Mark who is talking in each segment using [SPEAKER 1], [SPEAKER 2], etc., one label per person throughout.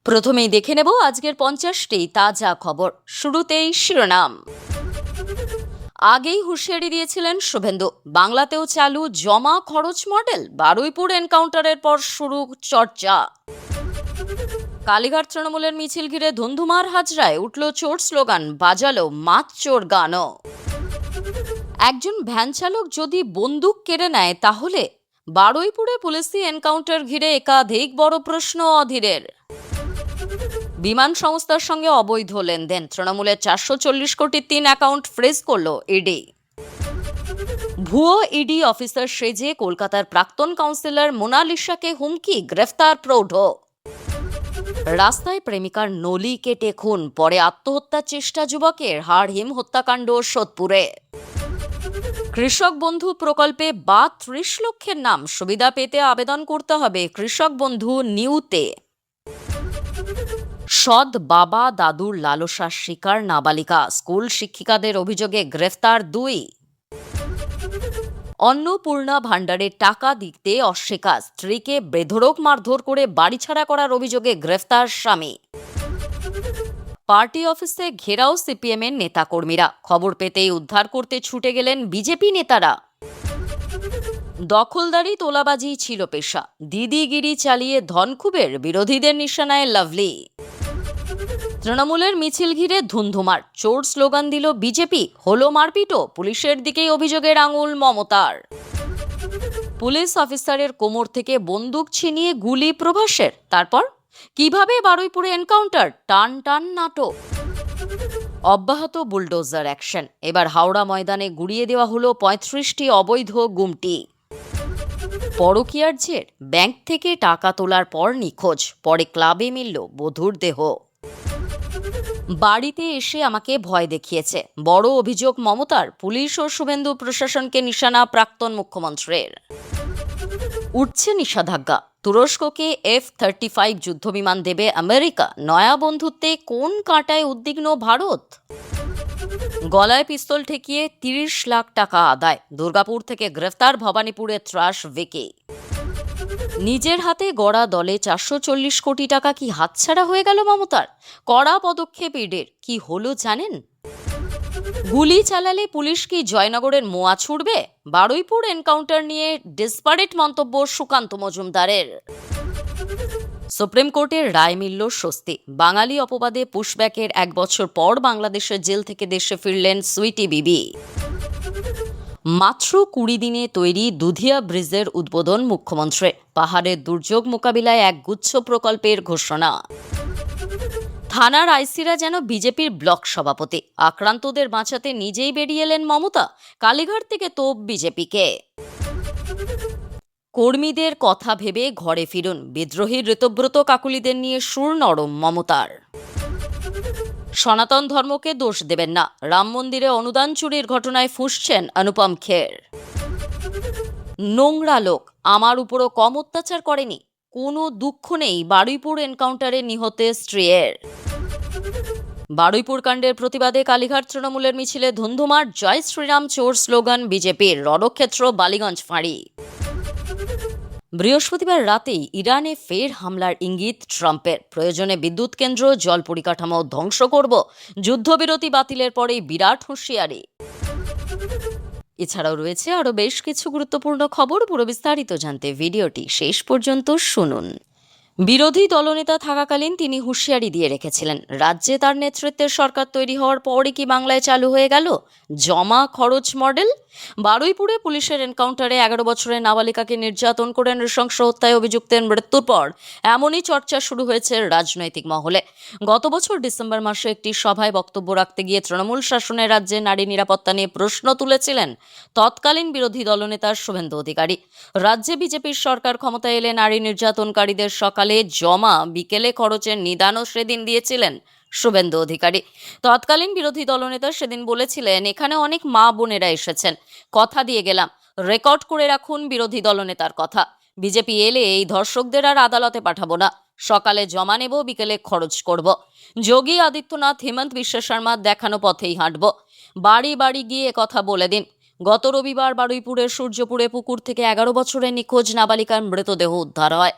[SPEAKER 1] প্রথমেই দেখে নেব আজকের 50টি তাজা খবর। শুরুতেই শিরোনাম। আগেই হুঁশিয়ারি দিয়েছিলেন শুভেন্দু, বাংলাতেও চালু জমা খরচ মডেল। বারুইপুর এনকাউন্টারের পর শুরু চর্চা। কালীঘাট তৃণমূলের মিছিল ঘিরে ধুন্ধুমার হাজরায়, উঠল চোর স্লোগান, বাজালো মাছ চোর গানও। একজন ভ্যান চালক যদি বন্দুক কেড়ে নেয় তাহলে? বারুইপুরে পুলিশি এনকাউন্টার ঘিরে একাধিক বড় প্রশ্ন অধীরের। বিমান সংস্থার সঙ্গে অবৈধ লেনদেন, তৃণমূলের 440 কোটির 3 অ্যাকাউন্ট ফ্রিজ করল ইডি। ভুয়ো ইডি অফিসার সেজে কলকাতার প্রাক্তন কাউন্সিলর মোনালিসাকে হুমকি, গ্রেফতার প্রৌঢ়। রাস্তায় প্রেমিকার নলি কেটে খুন, পরে আত্মহত্যার চেষ্টা যুবকের, হাড়হিম হত্যাকাণ্ড সোদপুরে। কৃষক বন্ধু প্রকল্পে বা 30 লক্ষের নাম, সুবিধা পেতে আবেদন করতে হবে কৃষক বন্ধু নিউতে। সৎ বাবা দাদুর লালসার শিকার নাবালিকা, স্কুল শিক্ষিকাদের অভিযোগে গ্রেফতার 2। অন্নপূর্ণা ভাণ্ডারের টাকা দিতে অস্বীকার, স্ত্রীকে বেধড়ক মারধর করে বাড়ি ছাড়া করার অভিযোগে গ্রেফতার স্বামী। পার্টি অফিসে ঘেরাও সিপিএম এর নেতাকর্মীরা, খবর পেতেই উদ্ধার করতে ছুটে গেলেন বিজেপি নেতারা। দখলদারি তোলাবাজি ছিল পেশা, দিদিগিরি চালিয়ে ধনকুবের, বিরোধীদের নিশানায় লাভলি। তৃণমূলের মিছিল ঘিরে ধুন্ধুমার, চোর স্লোগান দিল বিজেপি, হলো মারপিটও, পুলিশের দিকেই অভিযোগের আঙুল মমতার। পুলিশ অফিসারের কোমর থেকে বন্দুক ছিনিয়ে গুলি প্রভাসের, তারপর কিভাবে বারুইপুরে এনকাউন্টার, টান টান নাটক। অব্যাহত বুলডোজার অ্যাকশন, এবার হাওড়া ময়দানে গুড়িয়ে দেওয়া হলো 35টি অবৈধ গুমটি। পরকীয়ার জের, ব্যাংক থেকে টাকা তোলার পর নিখোঁজ, পরে ক্লাবে মিলল বধূর দেহ। বাড়িতে এসে আমাকে ভয় দেখিয়েছে, বড় অভিযোগ মমতার, পুলিশ ও শুভেন্দু প্রশাসনকে নিশানা প্রাক্তন মুখ্যমন্ত্রীর। উঠছে নিষেধাজ্ঞা, তুরস্ককে F-35 যুদ্ধবিমান দেবে আমেরিকা, নয়া বন্ধুত্বে কোন কাঁটায় উদ্বিগ্ন ভারত। গলায় পিস্তল ঠেকিয়ে 30 লাখ টাকা আদায়, দুর্গাপুর থেকে গ্রেফতার ভবানীপুরের ত্রাস ভিকি। নিজের হাতে গড়া দলে 440 কোটি টাকা কি হাতছাড়া হয়ে গেল মমতার? কড়া পদক্ষেপ ইডির, কি হলো জানেন? গুলি চালালে পুলিশ কি জয়নগরের মোয়া ছুড়বে? বারুইপুর এনকাউন্টার নিয়ে ডিসপারেট মন্তব্য সুকান্ত মজুমদারের। সুপ্রিম কোর্টের রায় মিলল স্বস্তি, বাঙালি অপবাদে পুশব্যাকের 1 বছর পর বাংলাদেশের জেল থেকে দেশে ফিরলেন সুইটি বিবি। মাত্র 20 দিনে তৈরি দুধিয়া ব্রিজের উদ্বোধন মুখ্যমন্ত্রী, পাহাড়ের দুর্যোগ মোকাবিলায় একগুচ্ছ প্রকল্পের ঘোষণা। থানার আইসিরা যেন বিজেপির ব্লক সভাপতি, আক্রান্তদের বাঁচাতে নিজেই বেরিয়ে এলেন মমতা, কালীঘাট থেকে তোপ বিজেপিকে। কর্মীদের কথা ভেবে ঘরে ফিরুন, বিদ্রোহী ঋতব্রত কাকুলিদের নিয়ে সুর নরম মমতার। সনাতন ধর্মকে দোষ দেবেন না, রাম মন্দিরে অনুদান চুরির ঘটনায় ফুঁসছেন অনুপম খের। নোংরা লোক, আমার উপরও কম অত্যাচার করেনি, কোনো দুঃখ নেই বারুইপুর এনকাউন্টারে নিহতের স্ত্রীর। বারুইপুর কাণ্ডের প্রতিবাদে কালীঘাট তৃণমূলের মিছিলে ধুন্ধুমার, জয় শ্রীরাম চোর স্লোগান বিজেপির, রণক্ষেত্র বালিগঞ্জ ফাঁড়ি। বৃহস্পতিবার রাতেই ইরানে ফের হামলার ইঙ্গিত ট্রাম্পের, প্রয়োজনে বিদ্যুৎ কেন্দ্র, জল পরিকাঠামো ধ্বংস করব, যুদ্ধবিরতি বাতিলের পরেই বিরাট হুঁশিয়ারি। এছাড়াও রয়েছে আরও বেশ কিছু গুরুত্বপূর্ণ খবর, পুরো বিস্তারিত জানতে ভিডিওটি শেষ পর্যন্ত শুনুন। বিরোধী দলনেতা থাকাকালীন তিনি হুঁশিয়ারি দিয়ে রেখেছিলেন, রাজ্যে তার নেতৃত্বের সরকার তৈরি হওয়ার পরই কি বাংলায় চালু হয়ে গেল জমা খরচ মডেল। বারুইপুরে পুলিশের এনকাউন্টারে 11 বছরের নাবালিকাকে নির্যাতন করে নৃশংস হত্যায় অভিযুক্তের মৃত্যুর পর এমনই চর্চা শুরু হয়েছে রাজনৈতিক মহলে। গত বছর ডিসেম্বর মাসে একটি সভায় বক্তব্য রাখতে গিয়ে তৃণমূল শাসনের রাজ্যে নারী নিরাপত্তা নিয়ে প্রশ্ন তুলেছিলেন তৎকালীন বিরোধী দলনেতা শুভেন্দু অধিকারী। রাজ্যে বিজেপির সরকার ক্ষমতায় এলে নারী নির্যাতনকারীদের সকালে জমা, বিকেলে খরচের নিদানও সেদিন দিয়েছিলেন শুভেন্দু অধিকারী। তৎকালীন বিরোধী দলনেতা সেদিন বলেছিলেন, এখানে অনেক মা বোনেরা এসেছেন, কথা দিয়ে গেলাম, রেকর্ড করে রাখুন বিরোধী দলনেতার কথা। বিজেপি এলে এই ধর্ষকদের আর আদালতে পাঠাবো না, সকালে জমা নেব, বিকেলে খরচ করব। যোগী আদিত্যনাথ, হেমন্ত বিশ্ব শর্মার দেখানো পথেই হাঁটব, বাড়ি বাড়ি গিয়ে কথা বলে দিন। গত রবিবার বারুইপুরের সূর্যপুরে পুকুর থেকে 11 বছরের নিখোঁজ নাবালিকার মৃতদেহ উদ্ধার হয়।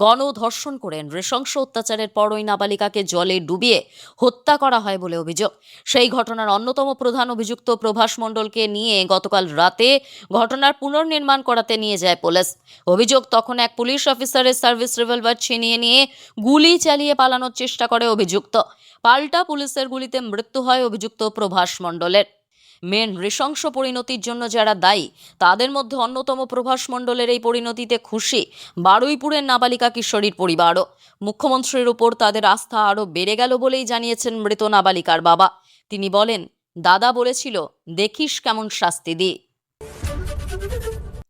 [SPEAKER 1] গণধর্ষণ করে নৃশংস অত্যাচারের পর ওই নাবালিকাকে জলে ডুবিয়ে হত্যা করা হয় বলে অভিযোগ। সেই ঘটনার অন্যতম প্রধান অভিযুক্ত প্রভাস মণ্ডলকে নিয়ে গতকাল রাতে ঘটনার পুনর্নির্মাণ করাতে নিয়ে যায় পুলিশ। অভিযোগ, তখন এক পুলিশ অফিসারের সার্ভিস রিভলভার ছিনিয়ে নিয়ে গুলি চালিয়ে পালানোর চেষ্টা করে অভিযুক্ত। পাল্টা পুলিশের গুলিতে মৃত্যু হয় অভিযুক্ত প্রভাস মণ্ডলের। মেন নৃশংস পরিণতির জন্য যারা দায়ী তাদের মধ্যে অন্যতম প্রভাস মণ্ডলের এই পরিণতিতে খুশি বারুইপুরের নাবালিকা কিশোরীর পরিবারও। মুখ্যমন্ত্রীর উপর তাদের আস্থা আরও বেড়ে গেল বলেই জানিয়েছেন মৃত নাবালিকার বাবা। তিনি বলেন, দাদা বলেছিল দেখিস কেমন শাস্তি দিই।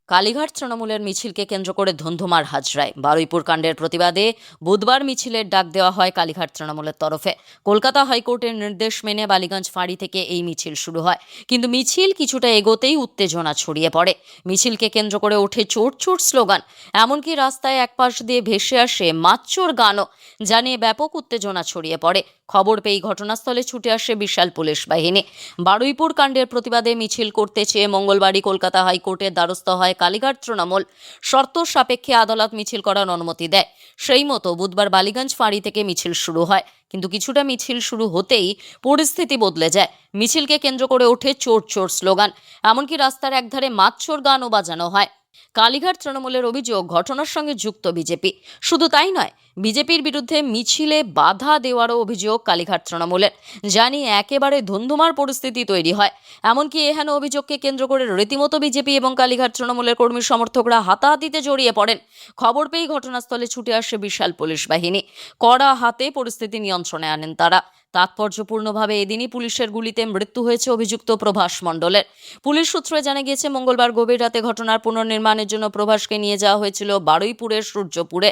[SPEAKER 1] কালীঘাট তৃণমূলের মিছিলকে কেন্দ্র করে ধুন্ধুমার হাজরায়। বারুইপুর কাণ্ডের প্রতিবাদে বুধবার মিছিলের ডাক দেওয়া হয় কালীঘাট তৃণমূলের তরফে। কলকাতা হাইকোর্টের নির্দেশ মেনে বালিগঞ্জ ফাঁড়ি থেকে এই মিছিল শুরু হয়, কিন্তু মিছিল কিছুটা এগোতেই উত্তেজনা ছড়িয়ে পড়ে। মিছিলকে কেন্দ্র করে ওঠে চোর চোর স্লোগান, এমনকি রাস্তায় একপাশ দিয়ে ভেসে আসে মাচ্চোর গানও, যা নিয়ে ব্যাপক উত্তেজনা ছড়িয়ে পড়ে। খবর পেয়ে ঘটনাস্থলে ছুটে আসে বিশাল পুলিশ বাহিনী। বারুইপুর কাণ্ডের প্রতিবাদে মিছিল করতে চেয়ে মঙ্গলবারই কলকাতা হাইকোর্টের দ্বারস্থ হয় কালীঘাট তৃণমূল। শর্ত সাপেক্ষে আদালত মিছিল করার অনুমতি দেয়। সেই মতো বুধবার বালিগঞ্জ ফাঁড়ি থেকে মিছিল শুরু হয়, কিন্তু কিছুটা মিছিল শুরু হতেই পরিস্থিতি বদলে যায়। মিছিলকে কেন্দ্র করে ওঠে চোর চোর স্লোগান, এমনকি রাস্তার একধারে মাচ্চোর গানও বাজানো হয়। কালীঘাট তৃণমূলের অভিযোগ, ঘটনার সঙ্গে যুক্ত বিজেপি। শুধু তাই নয়, বিজেপির বিরুদ্ধে মিছিলে বাধা দেওয়ারও অভিযোগ কালীঘাট তৃণমূলের, যা নিয়ে একেবারে ধুন্ধুমার পরিস্থিতি তৈরি হয়। এমনকি এহেন অভিযোগকে কেন্দ্র করে রীতিমতো বিজেপি এবং কালীঘাট তৃণমূলের কর্মী সমর্থকরা হাতাহাতিতে জড়িয়ে পড়েন। খবর পেয়ে ঘটনাস্থলে ছুটে আসে বিশাল পুলিশ বাহিনী। কড়া হাতে পরিস্থিতি নিয়ন্ত্রণে আনেন তারা। তাৎপর্যপূর্ণভাবে এদিনই পুলিশের গুলিতে মৃত্যু হয়েছে অভিযুক্ত প্রভাস মণ্ডলের। পুলিশ সূত্রে জানা গিয়েছে, মঙ্গলবার গভীর রাতে ঘটনার পুনর্নির্মাণের জন্য প্রভাসকে নিয়ে যাওয়া হয়েছিল বারুইপুরের সূর্যপুরে।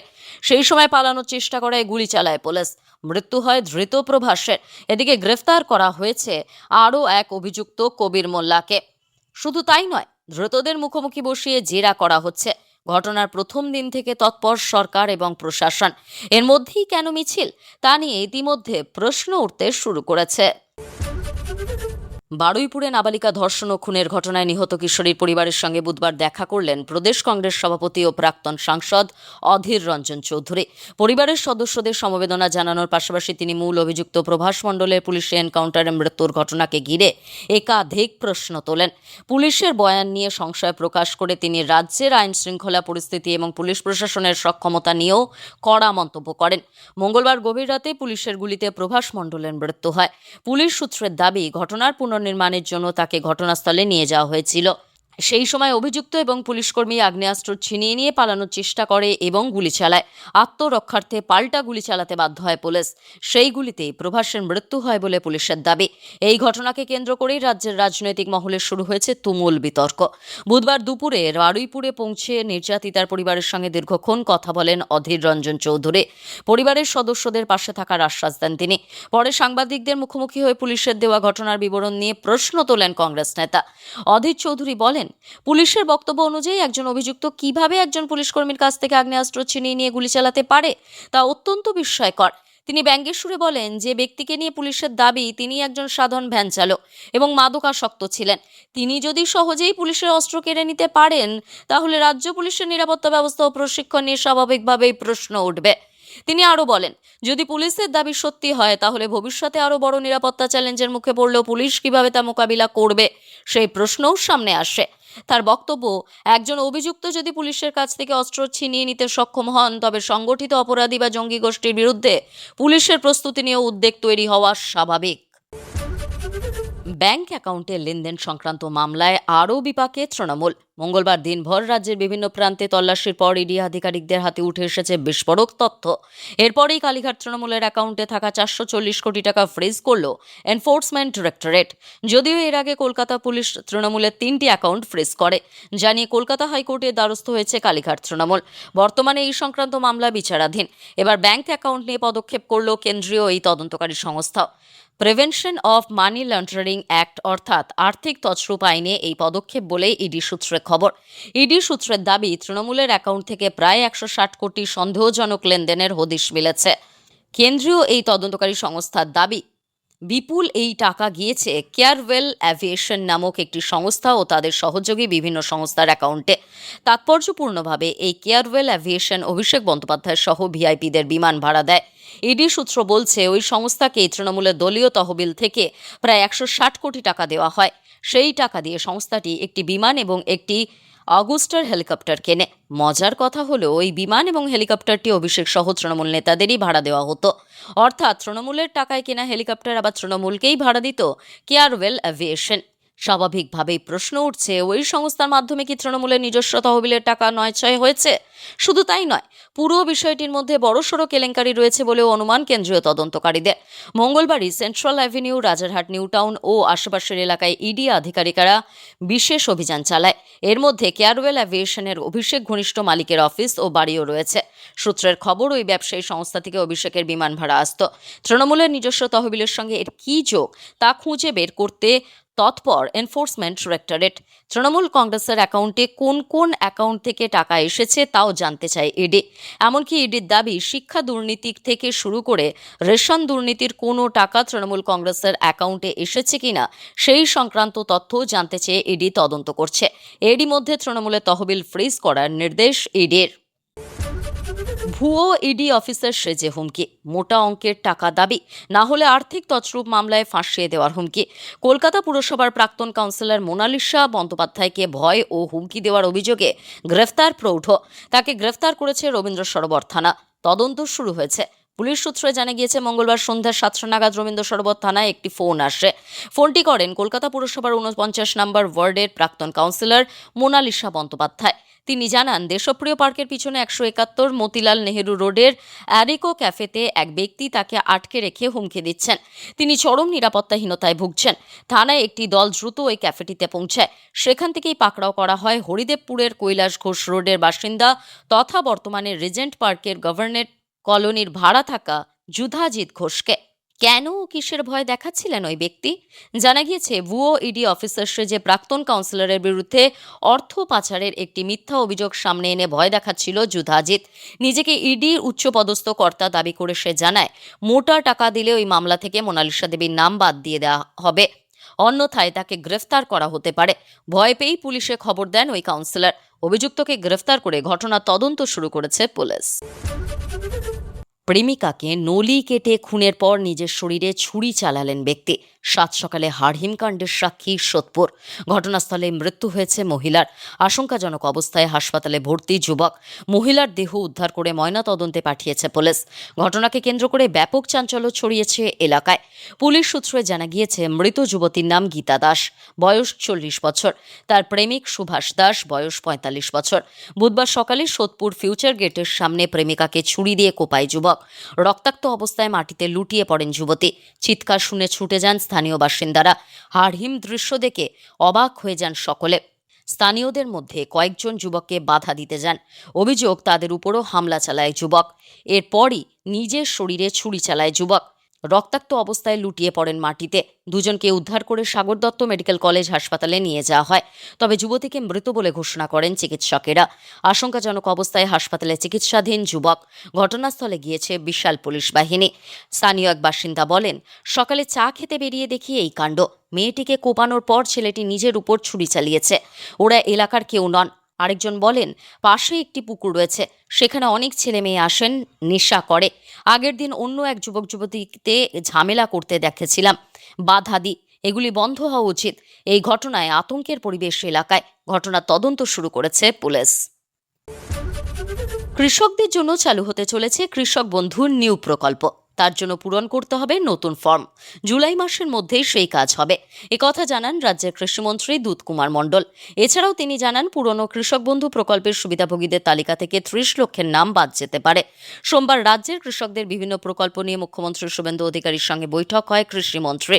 [SPEAKER 1] সেই সময় পালানোর চেষ্টা করায় গুলি চালায় পুলিশ। মৃত্যু হয় ধৃত প্রভাসের। এদিকে গ্রেফতার করা হয়েছে আরও এক অভিযুক্ত কবির মোল্লাকে। শুধু তাই নয়, ধৃতদের মুখোমুখি বসিয়ে জেরা করা হচ্ছে। ঘটনার প্রথম দিন থেকে তৎপর সরকার এবং প্রশাসন। এর মধ্যেই কেন মিছিল, তা নিয়ে ইতিমধ্যে প্রশ্ন উঠতে শুরু করেছে। বারুইপুরে নাবালিকা ধর্ষণ ও খুনের ঘটনায় নিহত কিশোরীর পরিবারের সঙ্গে বুধবার দেখা করলেন প্রদেশ কংগ্রেস সভাপতি ও প্রাক্তন সাংসদ অধীর রঞ্জন চৌধুরী। পরিবারের সদস্যদের সমবেদনা জানানোর পাশাপাশি তিনি মূল অভিযুক্ত প্রভাস মণ্ডলের পুলিশি এনকাউন্টারে মৃত্যুর ঘটনাকে ঘিরে একাধিক প্রশ্ন তোলেন। পুলিশের বয়ান নিয়ে সংশয় প্রকাশ করে তিনি রাজ্যের আইন শৃঙ্খলা পরিস্থিতি এবং পুলিশ প্রশাসনের সক্ষমতা নিয়েও কড়া মন্তব্য করেন। মঙ্গলবার গভীর রাতে পুলিশের গুলিতে প্রভাস মণ্ডলের মৃত্যু হয়। পুলিশ সূত্রের দাবি, ঘটনার পুনর্নির্মাণের জন্য তাকে ঘটনাস্থলে নিয়ে যাওয়া হয়েছিল। সেই সময় অভিযুক্ত এবং পুলিশকর্মী আগ্নেয়াস্ত্র ছিনিয়ে নিয়ে পালানোর চেষ্টা করে এবং গুলি চালায়। আত্মরক্ষার্থে পাল্টা গুলি চালাতে বাধ্য হয় পুলিশ। সেই গুলিতেই প্রভাসের মৃত্যু হয় বলে পুলিশের দাবি। এই ঘটনাকে কেন্দ্র করেই রাজ্যের রাজনৈতিক মহলে শুরু হয়েছে তুমুল বিতর্ক। বুধবার দুপুরে বারুইপুরে পৌঁছে নির্যাতিতার পরিবারের সঙ্গে দীর্ঘক্ষণ কথা বলেন অধীর রঞ্জন চৌধুরী। পরিবারের সদস্যদের পাশে থাকার আশ্বাস দেন তিনি। পরে সাংবাদিকদের মুখোমুখি হয়ে পুলিশের দেওয়া ঘটনার বিবরণ নিয়ে প্রশ্ন তোলেন কংগ্রেস নেতা। অধীর চৌধুরী বলেন, পুলিশের বক্তব্য অনুযায়ী একজন অভিযুক্ত কিভাবে একজন পুলিশ কর্মীর কাছ থেকে আগ্নেয়াস্ত্র ছিনিয়ে নিয়ে গুলি চালাতে পারে, তা অত্যন্ত বিস্ময়কর। তিনি ব্যঙ্গের সুরে বলেন, যে ব্যক্তিকে নিয়ে পুলিশের দাবি তিনি একজন সাধারণ ভ্যান চালক এবং মাদকাসক্ত ছিলেন, তিনি যদি সহজেই পুলিশের অস্ত্র কেড়ে নিতে পারেন, তাহলে রাজ্য পুলিশের নিরাপত্তা ব্যবস্থা ও প্রশিক্ষণ নিয়ে স্বাভাবিকভাবেই প্রশ্ন উঠবে। তিনি আরও বলেন, যদি পুলিশের দাবি সত্যি হয়, তাহলে ভবিষ্যতে আরও বড় নিরাপত্তা চ্যালেঞ্জের মুখে পড়লেও পুলিশ কিভাবে তা মোকাবিলা করবে, সেই প্রশ্নও সামনে আসে। তার বক্তব্য, একজন অভিযুক্ত যদি পুলিশের কাছ থেকে অস্ত্র ছিনিয়ে নিতে সক্ষম হন, তবে সংগঠিত অপরাধী বা জঙ্গি গোষ্ঠীর বিরুদ্ধে পুলিশের প্রস্তুতি নিয়েও উদ্বেগ তৈরি হওয়া স্বাভাবিক। ব্যাংক অ্যাকাউন্টে লেনদেন সংক্রান্ত মামলায় আরও বিপাকে তৃণমূল। মঙ্গলবার দিনভর রাজ্যের বিভিন্ন প্রান্তে তল্লাশির পর ইডি আধিকারিকদের হাতে উঠে এসেছে বিস্ফোরক তথ্য। এরপরেই কালীঘাট তৃণমূলের অ্যাকাউন্টে থাকা 440 কোটি টাকা ফ্রিজ করল এনফোর্সমেন্ট ডিরেক্টরেট। যদিও এর আগে কলকাতা পুলিশ তৃণমূলের 3টি অ্যাকাউন্ট ফ্রিজ করে, জানিয়ে কলকাতা হাইকোর্টের দ্বারস্থ হয়েছে কালীঘাট তৃণমূল। বর্তমানে এই সংক্রান্ত মামলা বিচারাধীন। এবার ব্যাংক অ্যাকাউন্ট নিয়ে পদক্ষেপ করল কেন্দ্রীয় এই তদন্তকারী সংস্থা। Prevention of money laundering act অর্থাৎ আর্থিক তছরূপ আইনে এই পদক্ষেপ বলে ইডি সূত্রে খবর। ইডি সূত্রের দাবি, তৃণমূলের অ্যাকাউন্ট থেকে প্রায় 160 কোটি সন্দেহজনক লেনদেনের হদিশ মিলেছে। কেন্দ্রীয় এই তদন্তকারী সংস্থার দাবি, বিপুল এই টাকা গিয়েছে কেয়ারওয়েল অ্যাভিয়েশন নামক একটি সংস্থা ও তাদের সহযোগী বিভিন্ন সংস্থার অ্যাকাউন্টে। তাৎপর্যপূর্ণভাবে এই কেয়ারওয়েল অ্যাভিয়েশন অভিষেক বন্দ্যোপাধ্যায় সহ ভিআইপিদের বিমান ভাড়া দেয়। ইডি সূত্র বলছে ওই সংস্থাকে এই তৃণমূলের দলীয় তহবিল থেকে প্রায় 160 কোটি টাকা দেওয়া হয়। সেই টাকা দিয়ে সংস্থাটি একটি বিমান এবং একটি অগুস্টার হেলিকপ্টার কেনে। মজার কথা হলো ওই বিমান এবং হেলিকপ্টারটি অভিষেক সহ তৃণমূল নেতাদেরই ভাড়া দেওয়া হতো। অর্থাৎ তৃণমূলের টাকায় কেনা হেলিকপ্টার আবার তৃণমূলকেই ভাড়া দিত কেয়ারওয়েল অ্যাভিয়েশন। স্বাভাবিকভাবেই প্রশ্ন উঠছে, ওই সংস্থার মাধ্যমে কি তৃণমূলের নিজস্ব তহবিলের টাকা নয়ছয় হয়েছে? শুধু তাই নয়, পুরো বিষয়টির মধ্যে বড়সড় কেলেঙ্কারি রয়েছে বলেও অনুমান কেন্দ্রীয় তদন্তকারীদের। মঙ্গলবারই Central Avenue, Rajarhat New Town ও আশেপাশের এলাকায় ইডি আধিকারিকরা বিশেষ অভিযান চালায়। এর মধ্যে কেয়ারওয়েল অ্যাভিয়েশনের অভিষেক ঘনিষ্ঠ মালিকের অফিস ও বাড়িও রয়েছে। সূত্রের খবর, ওই ব্যবসায়ী সংস্থা থেকে অভিষেকের বিমান ভাড়া আসত। তৃণমূলের নিজস্ব তহবিলের সঙ্গে এর কী যোগ তা খুঁজে বের করতে তৎপর এনফোর্সমেন্ট ডিরেক্টরেট। তৃণমূল কংগ্রেসের অ্যাকাউন্টে কোন কোন অ্যাকাউন্ট থেকে টাকা এসেছে তাও জানতে চায় ইডি। এমনকি ইডির দাবি, শিক্ষা দুর্নীতি থেকে শুরু করে রেশন দুর্নীতির কোনো টাকা তৃণমূল কংগ্রেসের অ্যাকাউন্টে এসেছে কিনা সেই সংক্রান্ত তথ্য জানতে চেয়ে ইডি তদন্ত করছে। এরই মধ্যে তৃণমূলের তহবিল ফ্রিজ করার নির্দেশ ইডির। ভুয়ো ইডি অফিসার সেজে হুমকি, মোটা অঙ্কের টাকা দাবি, না হলে আর্থিক তছরূপ মামলায় ফাঁসিয়ে দেওয়ার হুমকি। কলকাতা পুরসভার প্রাক্তন কাউন্সিলর মোনালিসা বন্দ্যোপাধ্যায়কে ভয় ও হুমকি দেওয়ার অভিযোগে গ্রেফতার প্রৌঢ়। তাকে গ্রেফতার করেছে রবীন্দ্র সরোবর থানা। তদন্ত শুরু হয়েছে। পুলিশ সূত্রে জানা গিয়েছে, মঙ্গলবার সন্ধ্যা 7টা নাগাদ রবীন্দ্র সরোবর থানায় একটি ফোন আসে। ফোনটি করেন কলকাতা পুরসভার 49 নম্বর ওয়ার্ডের প্রাক্তন কাউন্সিলর মোনালিসা বন্দ্যোপাধ্যায়। তিনি জানান, দেশপ্রিয় পার্কের পিছনে 171 মতিলাল নেহেরু রোডের অ্যারিকো ক্যাফেতে এক ব্যক্তি তাকে আটকে রেখে হুমকি দিচ্ছেন। তিনি চরম নিরাপত্তাহীনতায় ভুগছেন। থানায় একটি দল দ্রুত ওই ক্যাফেটিতে পৌঁছায়। সেখান থেকেই পাকড়াও করা হয় হরিদেবপুরের কৈলাস ঘোষ রোডের বাসিন্দা তথা বর্তমানে রিজেন্ট পার্কের গভর্নমেন্ট কলোনির ভাড়া থাকা যুধাজিৎ ঘোষকে। কেন ও কিসের ভয় দেখাচ্ছিলেন ওই ব্যক্তি? জানা গিয়েছে, ভুয়ো ইডি অফিসার সেজে প্রাক্তন কাউন্সিলরের বিরুদ্ধে অর্থ পাচারের একটি মিথ্যা অভিযোগ সামনে এনে ভয় দেখাচ্ছিল যুধাজিৎ। নিজেকে ইডির উচ্চপদস্থ কর্তা দাবি করে সে জানায়, মোটা টাকা দিলে ওই মামলা থেকে মোনালিসা দেবীর নাম বাদ দিয়ে দেওয়া হবে, অন্যথায় তাকে গ্রেফতার করা হতে পারে। ভয় পেয়েই পুলিশে খবর দেন ওই কাউন্সিলর। অভিযুক্তকে গ্রেফতার করে ঘটনার তদন্ত শুরু করেছে পুলিশ। প্রেমিকাকে নলি কেটে খুনের পর নিজের শরীরে ছুরি চালালেন ব্যক্তি। সাত সকালে হাড়হিম কাণ্ডের সাক্ষী সোদপুর। ঘটনাস্থলে মৃত্যু হয়েছে মহিলার। আশঙ্কাজনক অবস্থায় হাসপাতালে ভর্তি যুবক। মহিলার দেহ উদ্ধার করে ময়নাতদন্তে পাঠিয়েছে পুলিশ। ঘটনাকে কেন্দ্র করে ব্যাপক চাঞ্চল্য ছড়িয়েছে এলাকায়। পুলিশ সূত্রে জানা গিয়েছে, মৃত যুবতীর নাম গীতা দাস, বয়স 40 বছর। তার প্রেমিক সুভাষ দাস, বয়স 45 বছর। বুধবার সকালে সোদপুর ফিউচার গেটের সামনে প্রেমিকাকে ছুরি দিয়ে কোপায় যুবক। রক্তাক্ত অবস্থায় মাটিতে লুটিয়ে পড়েন যুবতী। চিৎকার শুনে ছুটে যান স্থানীয় বাসিন্দারা। হাড়হিম দৃশ্য দেখে অবাক হয়ে যান সকলে। স্থানীয়দের মধ্যে কয়েকজন যুবককে বাধা দিতে যান। অভিযোগ, তাদের উপরও হামলা চালায় যুবক। এরপরই নিজের শরীরে ছুরি চালায় যুবক। রক্তাক্ত অবস্থায় লুটিয়ে পড়েন মাটিতে। দুজনকে উদ্ধার করে সাগর দত্ত মেডিকেল কলেজ হাসপাতালে নিয়ে যাওয়া হয়। তবে যুবতীকে মৃত বলে ঘোষণা করেন চিকিৎসকেরা। আশঙ্কাজনক অবস্থায় হাসপাতালে চিকিৎসাধীন যুবক। ঘটনাস্থলে গিয়েছে বিশাল পুলিশ বাহিনী। স্থানীয় এক বাসিন্দা বলেন, সকালে চা খেতে বেরিয়ে দেখি এই কাণ্ড। মেয়েটিকে কোপানোর পর ছেলেটি নিজের উপর ছুরি চালিয়েছে। ওরা এলাকার কেউ নন। আরেকজন বলেন, পাশে একটি পুকুর রয়েছে, সেখানে অনেক ছেলে মেয়ে আসেন, নেশা করে। আগের দিন অন্য এক যুবক যুবতীতে ঝামেলা করতে দেখেছিলাম, বাধা দিই। এগুলি বন্ধ হওয়া উচিত। এই ঘটনায় আতঙ্কের পরিবেশ এলাকায়। ঘটনার তদন্ত শুরু করেছে পুলিশ। কৃষকদের জন্য চালু হতে চলেছে কৃষক বন্ধুর নিউ প্রকল্প। তার জন্য পূরণ করতে হবে নতুন ফর্ম। জুলাই মাসের মধ্যেই সেই কাজ হবে, একথা জানান রাজ্যের কৃষিমন্ত্রী দুধ কুমার মণ্ডল। এছাড়াও তিনি জানান, পুরনো কৃষক বন্ধু প্রকল্পের সুবিধাভোগীদের তালিকা থেকে 30 লক্ষের নাম বাদ যেতে পারে। সোমবার রাজ্যের কৃষকদের বিভিন্ন প্রকল্প নিয়ে মুখ্যমন্ত্রী শুভেন্দু অধিকারীর সঙ্গে বৈঠক হয় কৃষিমন্ত্রী।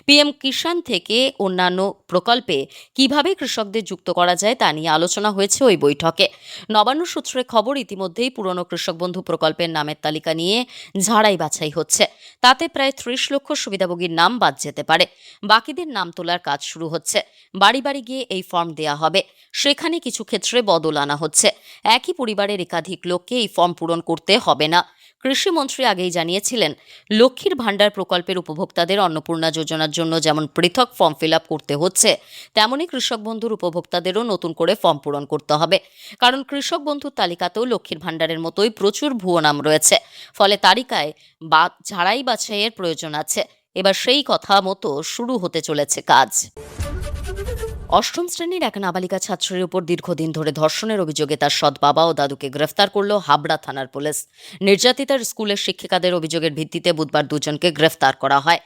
[SPEAKER 1] পিএম কিষাণ থেকে অন্যান্য প্রকল্পে কিভাবে কৃষকদের যুক্ত করা যায় তা নিয়ে আলোচনা হয়েছে ওই বৈঠকে। নবান্ন সূত্রে খবর, ইতিমধ্যেই পুরনো কৃষক বন্ধু প্রকল্পের নামের তালিকা নিয়ে ঝাড়াই বাছাই হচ্ছে। তাতে প্রায় 30 লক্ষ সুবিধাভোগীর নাম বাদ যেতে পারে। বাকিদের নাম তোলার কাজ শুরু হচ্ছে। বাড়ি বাড়ি গিয়ে এই ফর্ম দেয়া হবে। সেখানে কিছু ক্ষেত্রে বদল আনা হচ্ছে। একই পরিবারের একাধিক লোককে এই ফর্ম পূরণ করতে হবে না। কৃষিমন্ত্রী আগেই জানিয়েছিলেন, লক্ষ্মীর ভাণ্ডার প্রকল্পের উপভোক্তাদের অন্নপূর্ণা যোজনার জন্য যেমন পৃথক ফর্ম ফিল আপ করতে হচ্ছে, তেমনই কৃষক বন্ধুর উপভোক্তাদেরও নতুন করে ফর্ম পূরণ করতে হবে। কারণ কৃষক বন্ধুর তালিকাতেও লক্ষ্মীর ভাণ্ডারের মতোই প্রচুর ভুয়ো নাম রয়েছে। ফলে তালিকায় ঝাড়াই বাছাইয়ের প্রয়োজন আছে। এবার সেই কথা মতো শুরু হতে চলেছে কাজ। অষ্টম শ্রেণীর এক নাবালিকা ছাত্রীর উপর দীর্ঘদিন ধরে ধর্ষণের অভিযোগে তার সৎ বাবা ও দাদুকে গ্রেফতার করল হাবড়া থানার পুলিশ। নির্যাতিতার স্কুলের শিক্ষিকাদের অভিযোগের ভিত্তিতে বুধবার দুজনকে গ্রেফতার করা হয়।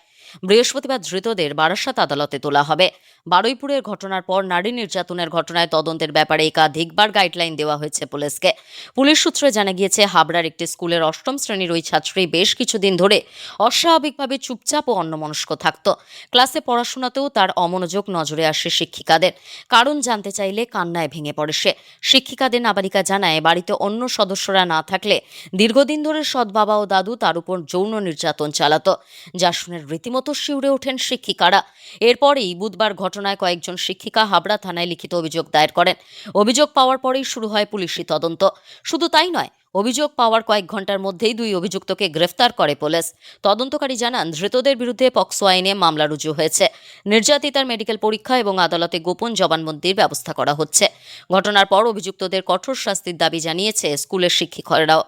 [SPEAKER 1] বৃহস্পতিবার ধৃতদের বারাসাত আদালতে তোলা হবে। বারুইপুরের ঘটনার পর নারী নির্যাতনের ঘটনায় তদন্তের ব্যাপারে একাধিকবার গাইডলাইন দেওয়া হয়েছে পুলিশকে। পুলিশ সূত্রে জানা গিয়েছে, হাবড়ার একটি স্কুলের অষ্টম শ্রেণীর ওই ছাত্রী বেশ কিছুদিন ধরে অস্বাভাবিকভাবে চুপচাপ ও অন্যমনস্ক থাকত। ক্লাসে পড়াশোনাতেও তার অমনোযোগ নজরে আসে শিক্ষিকাদের। কারণ জানতে চাইলে কান্নায় ভেঙে পড়ে সে। শিক্ষিকাদের নাবালিকা জানায়, বাড়িতে অন্য সদস্যরা না থাকলে দীর্ঘদিন ধরে সৎ বাবা ও দাদু তার উপর যৌন নির্যাতন চালাতো, যা শুনে রীতিমতো শিউরে ওঠেন শিক্ষিকারা। এরপরেই বুধবার ঘটনায় কয়েকজন শিক্ষিকা হাবড়া থানায় লিখিত অভিযোগ দায়ের করেন। অভিযোগ পাওয়ার পরেই শুরু হয় পুলিশি তদন্ত। শুধু তাই নয়, অভিযোগ পাওয়ার কয়েক ঘন্টার মধ্যেই দুই অভিযুক্তকে গ্রেফতার করে পুলিশ। তদন্তকারী জানান, ধৃতদের বিরুদ্ধে পক্সো আইনে মামলা রুজু হয়েছে। নির্যাতিতার মেডিকেল পরীক্ষা এবং আদালতে গোপন জবানবন্দির ব্যবস্থা করা হচ্ছে। ঘটনার পর অভিযুক্তদের কঠোর শাস্তির দাবি জানিয়েছে স্কুলের শিক্ষিকারাও।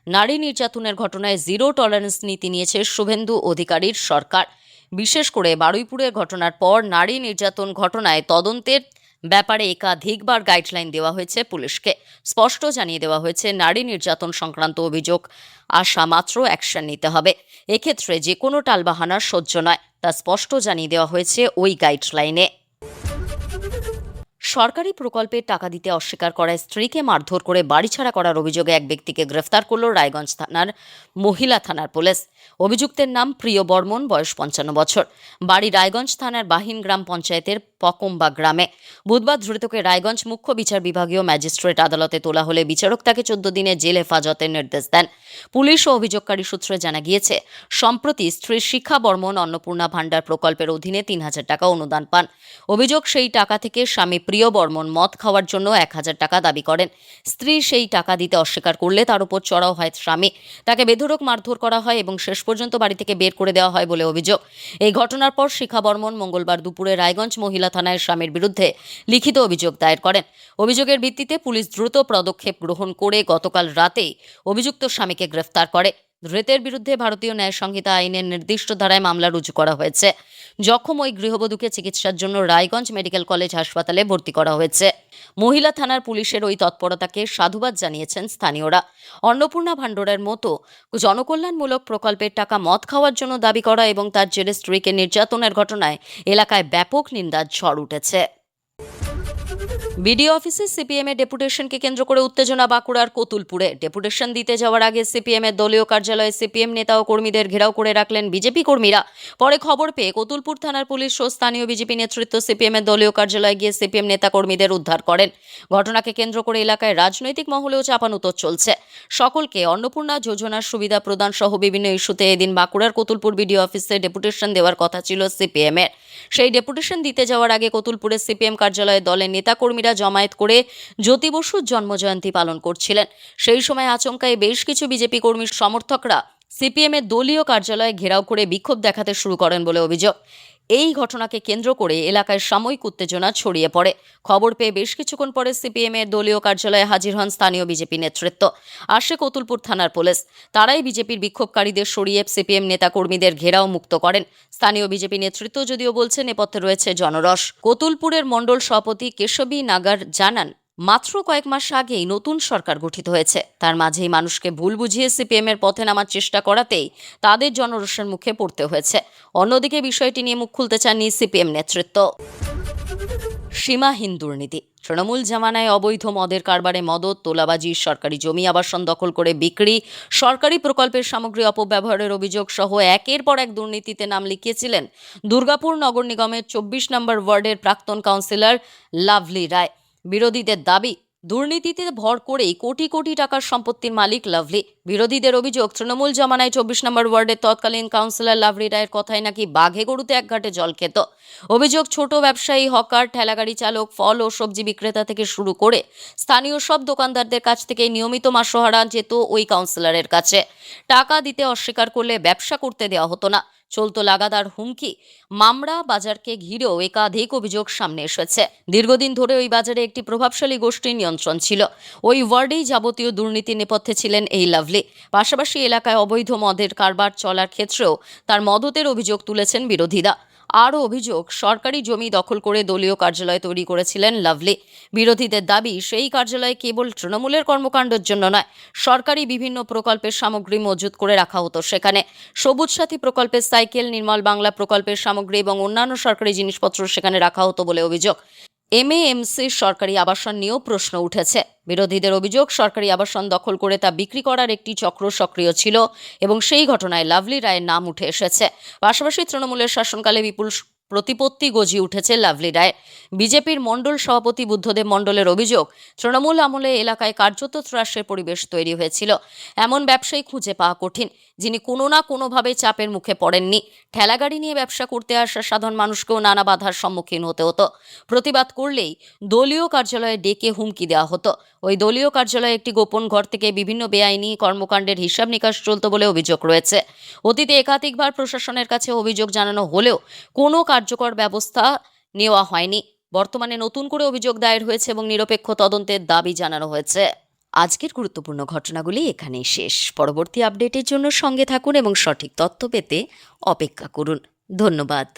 [SPEAKER 1] নারী নির্যাতনের ঘটনায় জিরো টলারেন্স নীতি নিয়েছে শুভেন্দু অধিকারীর সরকার। বিশেষ করে বারুইপুরের ঘটনার পর নারী নির্যাতন ঘটনায় তদন্তের ব্যাপারে একাধিকবার গাইডলাইন দেওয়া হয়েছে পুলিশকে। স্পষ্ট জানিয়ে দেওয়া হয়েছে, নারী নির্যাতন সংক্রান্ত অভিযোগ আসা মাত্র অ্যাকশন নিতে হবে। এক্ষেত্রে যে কোনো টালবাহানার সহ্য নয়, তা স্পষ্ট জানিয়ে দেওয়া হয়েছে ওই গাইডলাইনে। সরকারি প্রকল্পের টাকা দিতে অস্বীকার করায় স্ত্রীকে মারধর করে বাড়ি ছাড়া করার অভিযোগে এক ব্যক্তিকে গ্রেফতার করল রায়গঞ্জ থানার মহিলা থানার পুলিশ। অভিযুক্তের নাম প্রিয় বর্মন, বয়স 55 বছর। বাড়ি রায়গঞ্জ থানার বাহিন গ্রাম পঞ্চায়েতের পকম্বা গ্রামে। বুধবার ধৃতকে রায়গঞ্জ মুখ্য বিচার বিভাগীয় ম্যাজিস্ট্রেট আদালতে তোলা হলে বিচারক তাকে 14 দিনের জেল হেফাজতের নির্দেশ দেন। পুলিশ ও অভিযোগকারী সূত্রে জানা গিয়েছে, সম্প্রতি স্ত্রী শিখা বর্মন অন্নপূর্ণা ভাণ্ডার প্রকল্পের অধীনে 3000 টাকা অনুদান পান। অভিযোগ, সেই টাকা থেকে স্বামী প্রিয় বর্মন মদ খাওয়ার জন্য 1000 টাকা দাবি করেন। স্ত্রী সেই টাকা দিতে অস্বীকার করলে তার উপর চড়াও হয় স্বামী। তাকে বেধড়ক মারধর করা হয় এবং শেষ পর্যন্ত বাড়ি থেকে বের করে দেওয়া হয় বলে অভিযোগ। এই ঘটনার পর শিখা বর্মন মঙ্গলবার দুপুরে রায়গঞ্জ মহিলা থানায় স্বামীর বিরুদ্ধে লিখিত অভিযোগ দায়ের করেন। অভিযোগের ভিত্তিতে পুলিশ দ্রুত পদক্ষেপ গ্রহণ করে গতকাল রাতেই অভিযুক্ত স্বামীকে গ্রেফতার করে। ধৃতের বিরুদ্ধে ভারতীয় ন্যায় সংহিতা আইনের নির্দিষ্ট ধারায় মামলা রুজু করা হয়েছে। জখম ওই গৃহবধূকে চিকিৎসার জন্য রায়গঞ্জ মেডিকেল কলেজ হাসপাতালে ভর্তি করা হয়েছে। মহিলা থানার পুলিশের ওই তৎপরতাকে সাধুবাদ জানিয়েছেন স্থানীয়রা। অন্নপূর্ণা ভাণ্ডারের মতো জনকল্যাণমূলক প্রকল্পের টাকা মদ খাওয়ার জন্য দাবি করা এবং তার জেরে স্ত্রীকে নির্যাতনের ঘটনায় এলাকায় ব্যাপক নিন্দার ঝড় উঠেছে। বিডিও অফিসে সিপিএম এর ডেপুটেশনকে কেন্দ্র করে উত্তেজনা বাঁকুড়ার কতুলপুরে। ডেপুটেশন দিতে যাওয়ার আগে সিপিএম এর দলীয় কার্যালয়ে সিপিএম নেতা ও কর্মীদের ঘেরাও করে রাখলেন বিজেপি কর্মীরা। পরে খবর পেয়ে কতুলপুর থানার পুলিশ ও স্থানীয় বিজেপি নেতৃত্ব সিপিএম এর দলীয় কার্যালয়ে গিয়ে সিপিএম নেতা কর্মীদের উদ্ধার করেন। ঘটনাকে কেন্দ্র করে এলাকায় রাজনৈতিক মহলেও চাপানুতোর চলছে। সকলকে অন্নপূর্ণা যোজনার সুবিধা প্রদান সহ বিভিন্ন ইস্যুতে এদিন বাঁকুড়ার কতুলপুর বিডিও অফিসে ডেপুটেশন দেওয়ার কথা ছিল সিপিএম এর। সেই ডেপুটেশন দিতে যাওয়ার আগে কতুলপুরের সিপিএম কার্যালয়ে দলের নেতা কর্মীরা জমায়েত করে জ্যোতি বসুর জন্মজয়ন্তী পালন করছিলেন। সেই সময় আচমকাই বেশ কিছু বিজেপি কর্মীর সমর্থকরা সিপিএম এর দলীয় কার্যালয়ে ঘেরাও করে বিক্ষোভ দেখাতে শুরু করেন বলে অভিযোগ। এই ঘটনাকে কেন্দ্র করে এলাকায় সাময়িক উত্তেজনা ছড়িয়ে পড়ে। খবর পেয়ে বেশ কিছুক্ষণ পরে সিপিএম এর দলীয় কার্যালয়ে হাজির হন স্থানীয় বিজেপি নেতৃত্ব। আসে কতুলপুর থানার পুলিশ। তারাই বিজেপির বিক্ষোভকারীদের সরিয়ে সিপিএম নেতা কর্মীদের ঘেরাও মুক্ত করেন। স্থানীয় বিজেপি নেতৃত্ব যদিও বলছে নেপথ্যে রয়েছে জনরস। কতুলপুরের মণ্ডল সভাপতি কেশবী নাগার জানান, মাত্র কয়েক মাস আগেই নতুন সরকার গঠিত হয়েছে। তার মাঝেই মানুষকে ভুল বুঝিয়ে সিপিএম এর পথে নামার চেষ্টা করাতেই তাদের জনরোষের মুখে পড়তে হয়েছে। অন্যদিকে বিষয়টি নিয়ে মুখ খুলতে চাননি সিপিএম নেতৃত্ব। সীমাহীন দুর্নীতি। তৃণমূল জামানায় অবৈধ মদের কারবারে মদত, তোলাবাজি, সরকারি জমি আবাসন দখল করে বিক্রি, সরকারি প্রকল্পের সামগ্রী অপব্যবহারের অভিযোগ সহ একের পর এক দুর্নীতিতে নাম লিখিয়েছিলেন দুর্গাপুর নগর নিগমের 24 নম্বর ওয়ার্ডের প্রাক্তন কাউন্সিলর লাভলি রায়। বিরোধীদের দাবি, দুর্নীতিতে ভর করেই কোটি কোটি টাকার সম্পত্তির মালিক লাভলি। বিরোধীদের অভিযোগ, তৃণমূল জমানায় 24 নম্বর ওয়ার্ডের তৎকালীন কাউন্সিলর লাভলি রায়ের কথায় নাকি বাঘে গরুতে এক ঘাটে জল খেত। অভিযোগ, ছোট ব্যবসায়ী, হকার, ঠেলাগাড়ি চালক, ফল ও সবজি বিক্রেতা থেকে শুরু করে স্থানীয় সব দোকানদারদের কাছ থেকে নিয়মিত মাসোহারা যেত ওই কাউন্সিলরের কাছে। টাকা দিতে অস্বীকার করলে ব্যবসা করতে দেওয়া হতো না, চলতো লাগাতার হুমকি। মামরা বাজারকে ঘিরেও একাধিক অভিযোগ সামনে এসেছে। দীর্ঘদিন ধরে ওই বাজারে একটি প্রভাবশালী গোষ্ঠীর নিয়ন্ত্রণ ছিল। ওই ওয়ার্ডেই যাবতীয় দুর্নীতির নেপথ্যে ছিলেন এই লাভলি। পাশাপাশি এলাকায় অবৈধ মদের কারবার চলার ক্ষেত্রেও তার মদতের অভিযোগ তুলেছেন বিরোধীরা। আরও অভিযোগ, সরকারি জমি দখল করে দলীয় কার্যালয় তৈরি করেছিলেন লাভলি। বিরোধীদের দাবি, সেই কার্যালয় কেবল তৃণমূলের কর্মকাণ্ডের জন্য নয়, সরকারি বিভিন্ন প্রকল্পের সামগ্রী মজুত করে রাখা হতো সেখানে। সবুজ সাথী প্রকল্পের সাইকেল, নির্মল বাংলা প্রকল্পের সামগ্রী এবং অন্যান্য সরকারি জিনিসপত্র সেখানে রাখা হতো বলে অভিযোগ। এমএএমসির সরকারি আবাসন নিয়েও প্রশ্ন উঠেছে। বিরোধীদের অভিযোগ, সরকারি আবাসন দখল করে তা বিক্রি করার একটি চক্র সক্রিয় ছিল এবং সেই ঘটনায় লাভলি রায়ের নাম উঠে এসেছে। পাশাপাশি তৃণমূলের শাসনকালে বিপুল প্রতিপত্তি গজিয়ে উঠেছে লাভলি রায়। বিজেপির মণ্ডল সভাপতি বুদ্ধদেব মণ্ডলের অভিযোগ, তৃণমূল আমলে এলাকায় কার্যত ত্রাসের পরিবেশ তৈরি হয়েছিল। এমন ব্যবসায়ী খুঁজে পাওয়া কঠিন, যিনি কোনো না কোনোভাবে চাপের মুখে পড়েননি। ঠেলাগাড়ি নিয়ে ব্যবসা করতে আসা সাধারণ মানুষকেও নানা বাধার সম্মুখীন হতে হতো। প্রতিবাদ করলেই দলীয় কার্যালয়ে ডেকে হুমকি দেওয়া হতো। ওই দলীয় কার্যালয়ে একটি গোপন ঘর থেকে বিভিন্ন বেআইনি কর্মকাণ্ডের হিসাব নিকাশ চলত বলে অভিযোগ রয়েছে। অতীতে একাধিকবার প্রশাসনের কাছে অভিযোগ জানানো হলেও কোনো কার্যকর ব্যবস্থা নেওয়া হয়নি। বর্তমানে নতুন করে অভিযোগ দায়ের হয়েছে এবং নিরপেক্ষ তদন্তের দাবি জানানো হয়েছে। আজকের গুরুত্বপূর্ণ ঘটনাগুলি এখানেই শেষ। পরবর্তী আপডেটের জন্য সঙ্গে থাকুন এবং সঠিক তথ্য পেতে অপেক্ষা করুন। ধন্যবাদ।